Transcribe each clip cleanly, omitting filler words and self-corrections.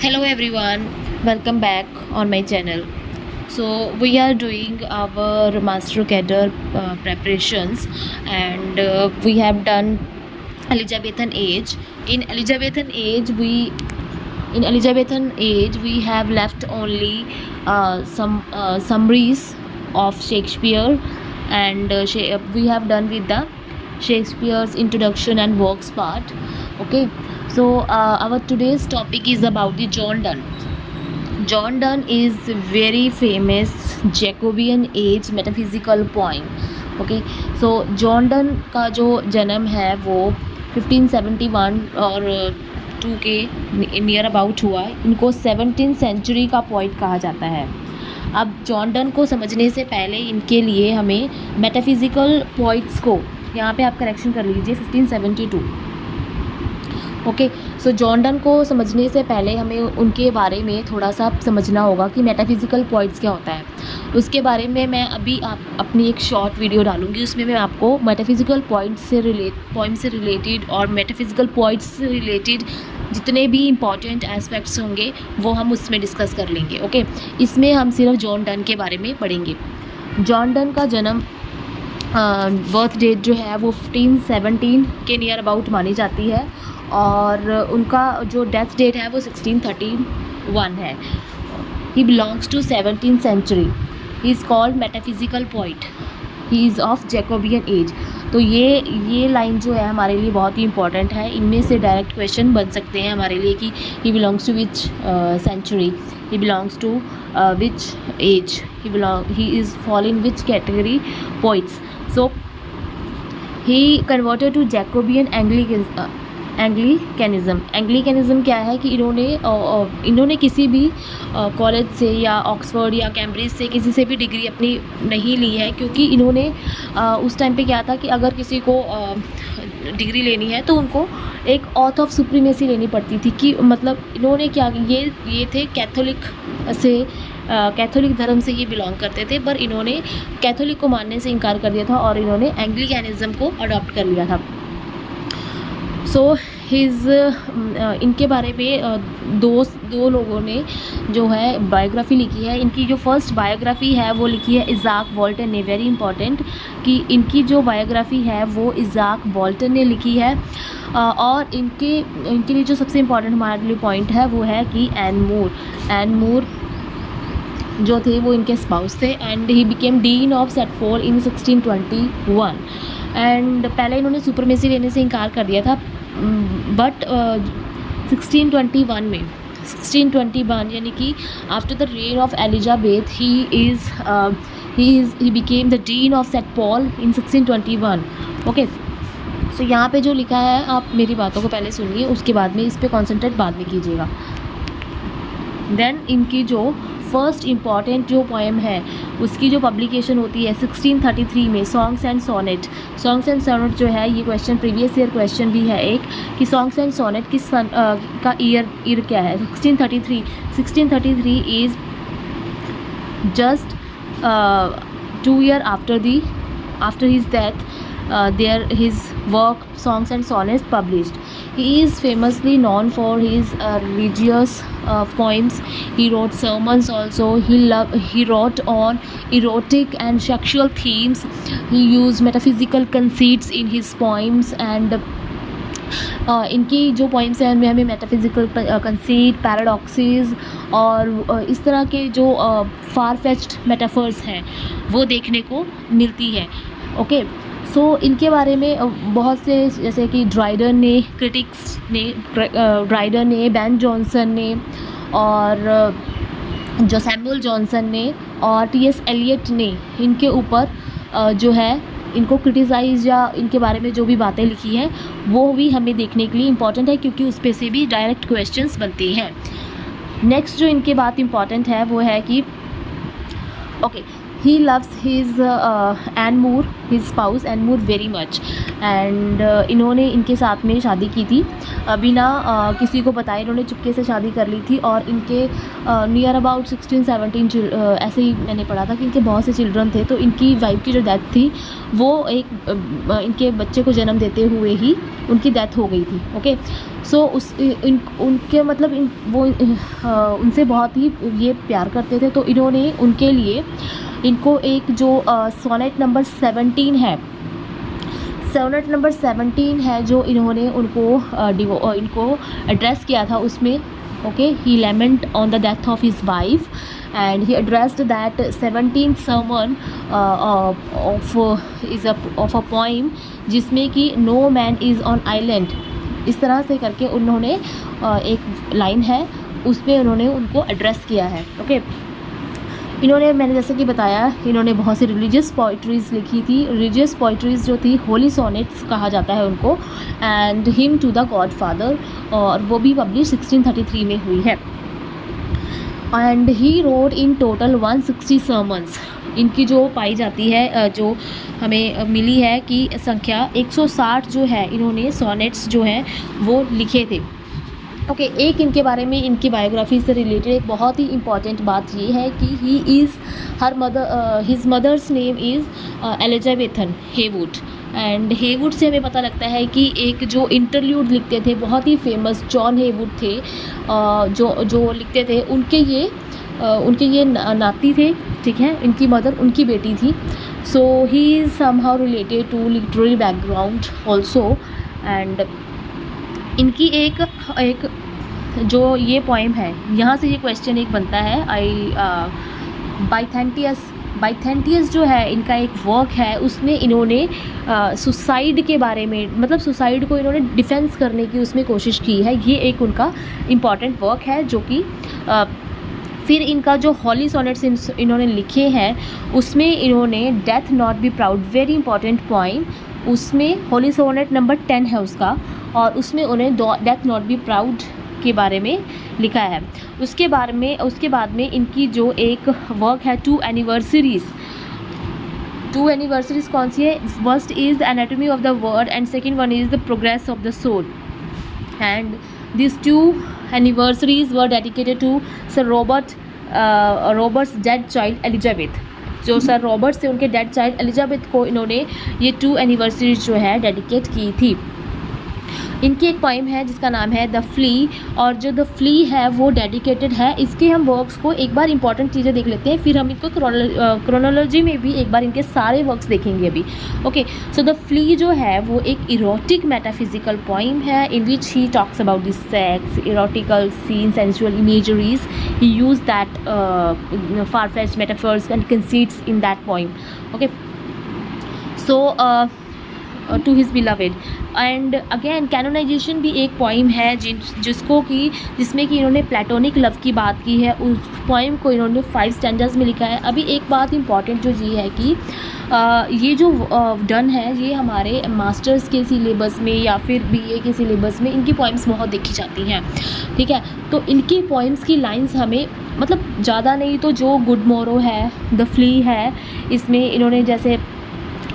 Hello everyone, welcome back on my channel. So we are doing our master cadre preparations, and we have done Elizabethan age. In Elizabethan age we have left only some summaries of Shakespeare, and we have done with the Shakespeare's introduction and works part. Okay, so our today's topic is about the John Donne. John Donne is very famous Jacobean age metaphysical poem. Okay, so John Donne का जो जन्म है वो 1571 और 2 के near about हुआ। इनको 17th century का पोइट कहा जाता है। अब जॉन डन को समझने से पहले इनके लिए हमें मेटाफिज़िकल पोइट्स को, यहाँ पे आप करेक्शन कर लीजिए 1572। ओके, सो जॉन डन को समझने से पहले हमें उनके बारे में थोड़ा सा समझना होगा कि मेटाफिज़िकल पोइट्स क्या होता है। उसके बारे में मैं अभी अपनी एक शॉर्ट वीडियो डालूंगी, उसमें मैं आपको मेटाफिज़िकल पोइम से रिलेटेड और मेटाफिज़िकल पोइट्स से रिलेटेड जितने भी इम्पॉर्टेंट एस्पेक्ट्स होंगे वो हम उसमें डिस्कस कर लेंगे। ओके, इसमें हम सिर्फ जॉन डन के बारे में पढ़ेंगे। जॉन डन का जन्म बर्थ डेट जो है वो 1517 के नियर अबाउट मानी जाती है, और उनका जो डेथ डेट है वो 1631 है। He belongs to 17th century. He is called metaphysical poet. He is of Jacobean age. तो ये लाइन जो है हमारे लिए बहुत ही इंपॉर्टेंट है। इनमें से डायरेक्ट क्वेश्चन बन सकते हैं हमारे लिए कि he belongs to which century, he belongs to which age, he is fall in which category poets. So he converted to Jacobean Anglicanism. Anglicanism क्या है कि इन्होंने किसी भी कॉलेज से या ऑक्सफोर्ड या कैम्ब्रिज से किसी से भी डिग्री अपनी नहीं ली है, क्योंकि इन्होंने उस टाइम पे क्या था कि अगर किसी को डिग्री लेनी है तो उनको एक ऑथ ऑफ सुप्रीमेसी लेनी पड़ती थी। कि मतलब इन्होंने क्या, ये थे कैथोलिक धर्म से ये बिलोंग करते थे, पर इन्होंने कैथोलिक को मानने से इनकार कर दिया था और इन्होंने एंग्लिकनिज़म को अडॉप्ट कर लिया था। सो इनके बारे में दो लोगों ने जो है बायोग्राफ़ी लिखी है। इनकी जो फर्स्ट बायोग्राफ़ी है वो लिखी है इज़ाक वॉल्टन ने। वेरी इंपॉर्टेंट कि इनकी जो बायोग्राफ़ी है वो इज़ाक वॉल्टन ने लिखी है। और इनके लिए जो सबसे इम्पॉर्टेंट हमारे लिए पॉइंट है वो है कि एन मूर जो थे वो इनके स्पाउस थे, and he became dean of Setford in 1621। And पहले इन्होंने सुपरमेसी लेने से इनकार कर दिया था, बट 1621 यानी कि after the reign of Elizabeth he became the dean of Saint Paul in 1621। Okay, so यहाँ पे जो लिखा है आप मेरी बातों को पहले सुनिए, उसके बाद में इस पर कॉन्सेंट्रेट बाद में कीजिएगा। देन इनकी जो फर्स्ट इम्पॉर्टेंट जो पोएम है उसकी जो पब्लिकेशन होती है 1633 में, सॉन्ग्स एंड सोनेट जो है, ये क्वेश्चन प्रीवियस ईयर क्वेश्चन भी है एक, कि सॉन्ग्स एंड सोनेट किस का ईयर क्या है। 1633 is just 2 years after his death. His work songs and sonnets published. He is famously known for his religious poems. He wrote sermons also. He wrote on erotic and sexual themes. He used metaphysical conceits in his poems, and इनकी जो poems हैं उनमें हमें metaphysical conceit, paradoxes और इस तरह के जो फार फेच्ड मेटाफर्स हैं वो देखने को मिलती है। ओके, सो इनके बारे में बहुत से, जैसे कि ड्राइडन ने, बेन जॉनसन ने, और जो सैमुअल जॉनसन ने और टी.एस. एलियट ने इनके ऊपर जो है इनको क्रिटिसाइज़ या इनके बारे में जो भी बातें लिखी हैं वो भी हमें देखने के लिए इम्पॉर्टेंट है, क्योंकि उस पे से भी डायरेक्ट क्वेश्चंस बनते हैं। नेक्स्ट जो इनके बात इम्पॉर्टेंट है वो है कि okay, he loves his Ann More, his spouse Ann More very much. And इन्होंने इनके साथ में शादी की थी बिना किसी को बताए, इन्होंने चुपके से शादी कर ली थी। और इनके नियर अबाउट 16-17 ऐसे ही मैंने पढ़ा था कि इनके बहुत से चिल्ड्रन थे। तो इनकी वाइफ की जो डेथ थी वो इनके बच्चे को जन्म देते हुए ही उनकी डेथ हो गई थी। ओके, सो उनके मतलब वो उनसे बहुत ही ये प्यार करते थे। तो इन्होंने उनके लिए इनको एक जो सोनेट नंबर 17 है, सोनेट नंबर 17 है जो इन्होंने इनको एड्रेस किया था उसमें। Okay, he lament on the death of his wife and he addressed that 17th sermon of a poem, जिसमें कि no man is on island, इस तरह से करके उन्होंने एक लाइन है उसमें उन्होंने उनको एड्रेस किया है। ओके, इन्होंने, मैंने जैसे कि बताया, इन्होंने बहुत सी रिलीजियस पोइट्रीज़ लिखी थी। रिलीजियस पोइट्रीज़ जो थी होली सोनेट्स कहा जाता है उनको। And him to the God father, और वो भी पब्लिश 1633 में हुई है। And he wrote in total 160 sermons। इनकी जो पाई जाती है, जो हमें मिली है कि संख्या 160 जो है, इन्होंने सोनेट्स जो हैं वो लिखे थे। ओके, एक इनके बारे में, इनकी बायोग्राफी से रिलेटेड एक बहुत ही इम्पॉर्टेंट बात ये है कि he is his mother's name is Elizabethan Heywood. And Heywood से हमें पता लगता है कि एक जो इंटरल्यूड लिखते थे, बहुत ही फेमस जॉन हेवुड थे, जो लिखते थे, उनके ये नाती थे। ठीक है, इनकी मदर उनकी बेटी थी। So he is somehow related to literary background also. And इनकी एक जो ये पोइम है, यहाँ से ये क्वेश्चन एक बनता है। बाइथेंटियस जो है, इनका एक वर्क है, उसमें इन्होंने सुसाइड के बारे में, मतलब सुसाइड को इन्होंने डिफेंस करने की उसमें कोशिश की है। ये एक उनका इम्पॉर्टेंट वर्क है जो कि फिर इनका जो हॉली सोनेट्स इन्होंने लिखे हैं उसमें इन्होंने death not be proud, very important point, उसमें हॉली सोनेट नंबर 10 है उसका, और उसमें उन्हें डेथ नॉट बी प्राउड के बारे में लिखा है। उसके बाद में इनकी जो एक वर्क है, 2 एनिवर्सरीज़। 2 एनिवर्सरीज़ कौन सी है? First is the anatomy of the word and second one is the progress of the soul. And these 2 anniversaries were dedicated to Sir Robert's dead child Elizabeth। जो सर रॉबर्ट थे उनके dead child Elizabeth को इन्होंने ये 2 anniversaries जो है dedicate की थी। इनकी एक पोइम है जिसका नाम है द फ्ली, और जो द फ्ली है वो डेडिकेटेड है। इसके हम वर्क्स को एक बार इंपॉर्टेंट चीज़ें देख लेते हैं, फिर हम इनको क्रोनोलॉजी में भी एक बार इनके सारे वर्क्स देखेंगे अभी। ओके, सो द फ्ली जो है वो एक इरोटिक मेटाफिजिकल पोइम है in which he talks about the sex, erotical scene, sensual imageries. He use that far-fetched metaphors and conceits in that poem. Okay, so to his beloved। And again canonization भी एक poem है जिसमें कि इन्होंने platonic love की बात की है। उस पोइम को इन्होंने 5 स्टैंडर्स में लिखा है। अभी एक बात इंपॉर्टेंट जो ये है कि ये जो डन है ये हमारे मास्टर्स के सिलेबस में या फिर बीए के सिलेबस में इनकी पोइम्स बहुत देखी जाती हैं। ठीक है, तो इनकी पोइम्स की लाइंस हमें मतलब ज़्यादा नहीं तो जो गुड मोरो है, द फ्ली है, इसमें इन्होंने जैसे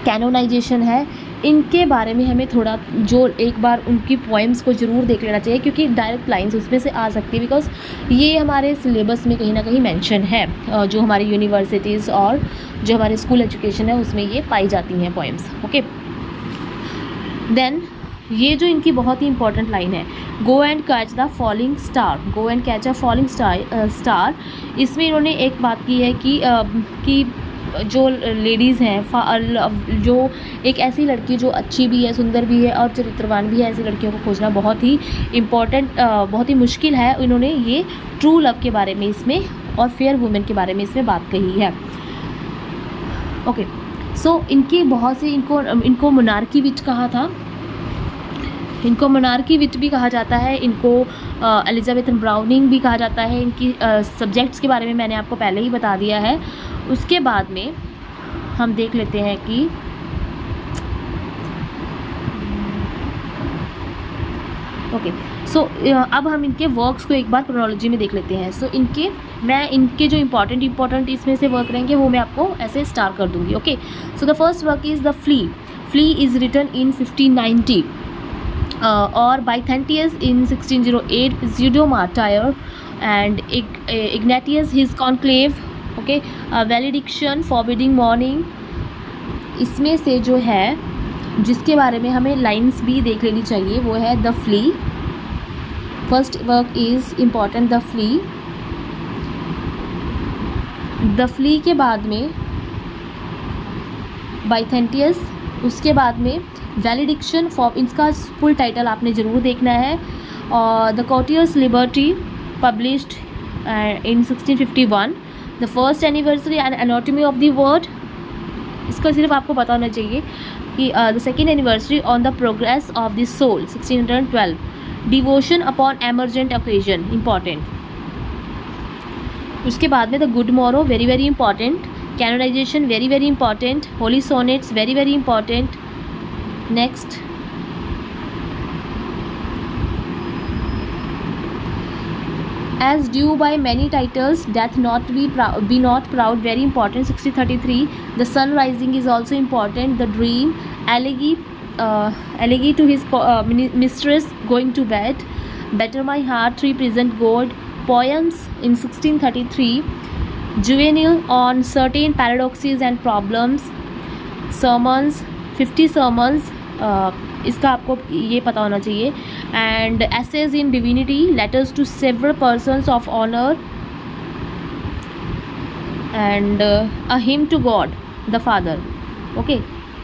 कैनोनाइजेशन है, इनके बारे में हमें थोड़ा जो एक बार उनकी पोएम्स को ज़रूर देख लेना चाहिए, क्योंकि डायरेक्ट लाइंस उसमें से आ सकती है, बिकॉज ये हमारे सिलेबस में कहीं ना कहीं मेंशन है, जो हमारी यूनिवर्सिटीज़ और जो हमारे स्कूल एजुकेशन है उसमें ये पाई जाती हैं पोएम्स। ओके, देन ये जो इनकी बहुत ही इंपॉर्टेंट लाइन है, go and catch the falling star, go and catch a falling star, इसमें इन्होंने एक बात की है कि जो लेडीज़ हैं, जो एक ऐसी लड़की जो अच्छी भी है, सुंदर भी है और चरित्रवान भी है, ऐसी लड़कियों को खोजना बहुत ही इम्पॉर्टेंट, बहुत ही मुश्किल है। इन्होंने ये ट्रू लव के बारे में इसमें और फेयर वुमेन के बारे में इसमें बात कही है। ओके, सो इनके बहुत से इनको मोनार्की विट कहा था, इनको मोनार्की विट भी कहा जाता है, इनको एलिजाबेथन ब्राउनिंग भी कहा जाता है। इनकी सब्जेक्ट्स के बारे में मैंने आपको पहले ही बता दिया है। उसके बाद में हम देख लेते हैं कि ओके, सो अब हम इनके वर्क्स को एक बार क्रोनोलॉजी में देख लेते हैं. सो इनके जो इंपॉर्टेंट इसमें से वर्क रहेंगे वो मैं आपको ऐसे स्टार कर दूंगी. Okay, so the first work is the flea. Flea is written in 1590 और Byzantius in 1608, Pseudo-Martyr and Ignatius his conclave. Okay, valediction, forbidding mourning. इसमें से जो है जिसके बारे में हमें लाइन्स भी देख लेनी चाहिए वो है the flea. First work is important, the flea. The flea के बाद में Byzantius, उसके बाद में वैलिडिक्शन फॉर, इसका फुल टाइटल आपने ज़रूर देखना है. और the courtier's liberty published in 1651. The first anniversary and anatomy of the word, इसका सिर्फ आपको पता होना चाहिए कि the second anniversary on the progress of the soul 1612. Devotion upon emergent occasion, important. उसके बाद में the good morrow, very very important. Canonization, very very important. Holy sonnets, very very important. Next, as due by many titles, death not be not proud, very important. 1633. The sun rising is also important. The dream, elegy to his mistress going to bed. Better my heart, 3 present gold. Poems in 1633. Juvenile on certain paradoxes and problems. Sermons, 50 sermons. इसका आपको ये पता होना चाहिए. And essays in divinity, letters to several persons of honour. And a hymn to God the father. Okay,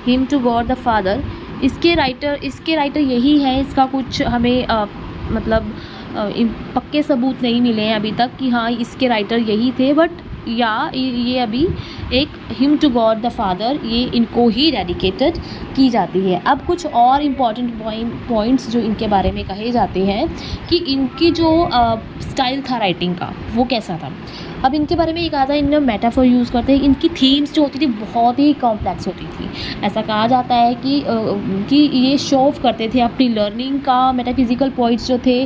hymn to God the father. इसके writer यही है. इसका कुछ हमें मतलब पक्के सबूत नहीं मिले हैं अभी तक कि हाँ इसके राइटर यही थे, बट ये अभी एक hymn to God the father, ये इनको ही डेडिकेटेड की जाती है. अब कुछ और इम्पॉर्टेंट पॉइंट्स जो इनके बारे में कहे जाते हैं कि इनकी जो स्टाइल था राइटिंग का वो कैसा था. अब इनके बारे में ये कहा था इन्होंने मेटाफोर यूज़ करते हैं. इनकी थीम्स जो होती थी बहुत ही कॉम्प्लेक्स होती थी. ऐसा कहा जाता है कि ये शो ऑफ करते थे अपनी लर्निंग का. मेटाफिजिकल पॉइंट्स जो थे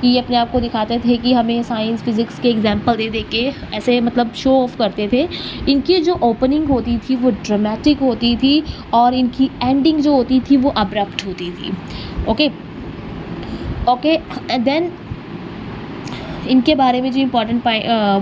ये अपने आप को दिखाते थे कि हमें साइंस फिज़िक्स के एग्जाम्पल दे के ऐसे मतलब शो ऑफ करते थे. इनकी जो ओपनिंग होती थी वो ड्रामेटिक होती थी और इनकी एंडिंग जो होती थी वो अब्रप्ट होती थी. ओके, देन इनके बारे में जो इम्पोर्टेंट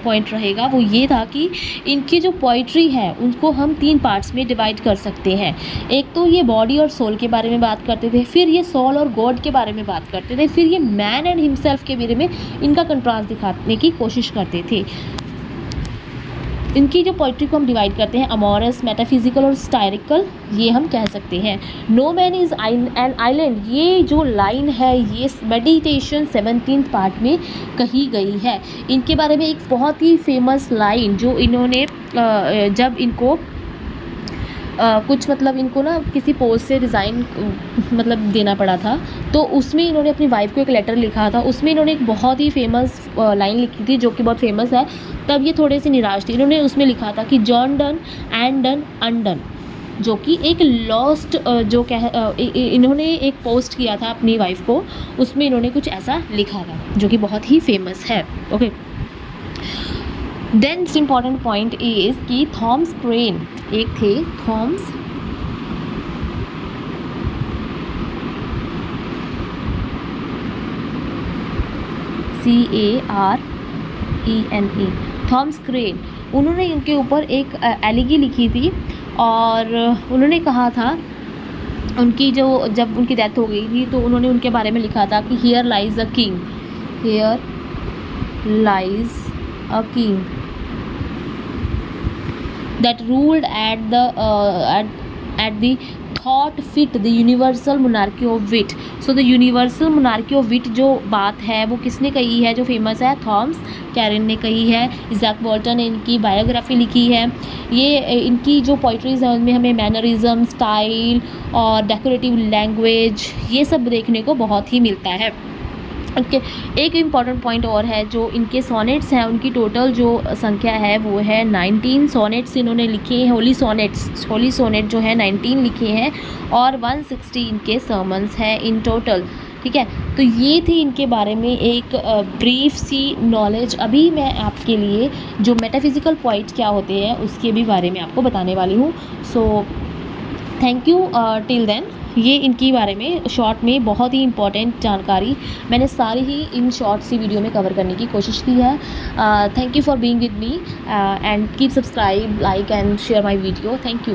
पॉइंट रहेगा वो ये था कि इनकी जो पोइट्री है उनको हम 3 पार्ट्स में डिवाइड कर सकते हैं. एक तो ये बॉडी और सोल के बारे में बात करते थे, फिर ये सोल और गॉड के बारे में बात करते थे, फिर ये मैन एंड हिमसेल्फ के बारे में इनका कंट्रास्ट दिखाने की कोशिश करते थे. इनकी जो पोइट्री को हम डिवाइड करते हैं अमोरस, मेटाफिजिकल और स्टायरिकल, ये हम कह सकते हैं. No man is an island, ये जो लाइन है ये मेडिटेशन 17th पार्ट में कही गई है. इनके बारे में एक बहुत ही फेमस लाइन जो इन्होंने जब इनको कुछ मतलब इनको ना किसी पोस्ट से रिज़ाइन मतलब देना पड़ा था, तो उसमें इन्होंने अपनी वाइफ को एक लेटर लिखा था. उसमें इन्होंने एक बहुत ही फेमस लाइन लिखी थी जो कि बहुत फेमस है. तब ये थोड़े से निराश थे. इन्होंने उसमें लिखा था कि John Donne and done undone, जो कि एक लॉस्ट इन्होंने एक पोस्ट किया था अपनी वाइफ को, उसमें इन्होंने कुछ ऐसा लिखा था जो कि बहुत ही फेमस है. Okay, then important point is कि थॉमस क्रेन एक थे. थॉमस CARENE, थॉमस क्रेन, उन्होंने इनके ऊपर एक एलिगी लिखी थी और उन्होंने कहा था उनकी जब उनकी डेथ हो गई थी तो उन्होंने उनके बारे में लिखा था कि here lies a king, here lies a king that ruled at the thought fit the universal monarchy of wit. So the universal monarchy of wit जो बात है वो किसने कही है जो फेमस है? थॉमस कैरन ने कही है. इज़ैक वॉल्टन ने इनकी बायोग्राफी लिखी है. ये इनकी जो पोइट्रीज़ है उनमें हमें मैनरिज्म, स्टाइल और डेकोरेटिव लैंग्वेज ये सब देखने को बहुत ही मिलता है. ओके, एक इम्पॉर्टेंट पॉइंट और है जो इनके सोनेट्स हैं उनकी टोटल जो संख्या है वो है 19 सोनेट्स इन्होंने लिखे हैं. होली सोनेट जो है 19 लिखे हैं और 160 इनके सर्मन्स हैं इन टोटल. ठीक है। तो ये थी इनके बारे में एक ब्रीफ सी नॉलेज। अभी मैं आपके लिए जो मेटाफिज़िकल पॉइंट क्या होते हैं उसके भी बारे में आपको बताने वाली हूँ। So thank you till then. ये इनके बारे में शॉर्ट में बहुत ही इंपॉर्टेंट जानकारी मैंने सारी ही इन शॉर्ट सी वीडियो में कवर करने की कोशिश की है। Thank you for being with me and keep subscribe, like and share my video. Thank you.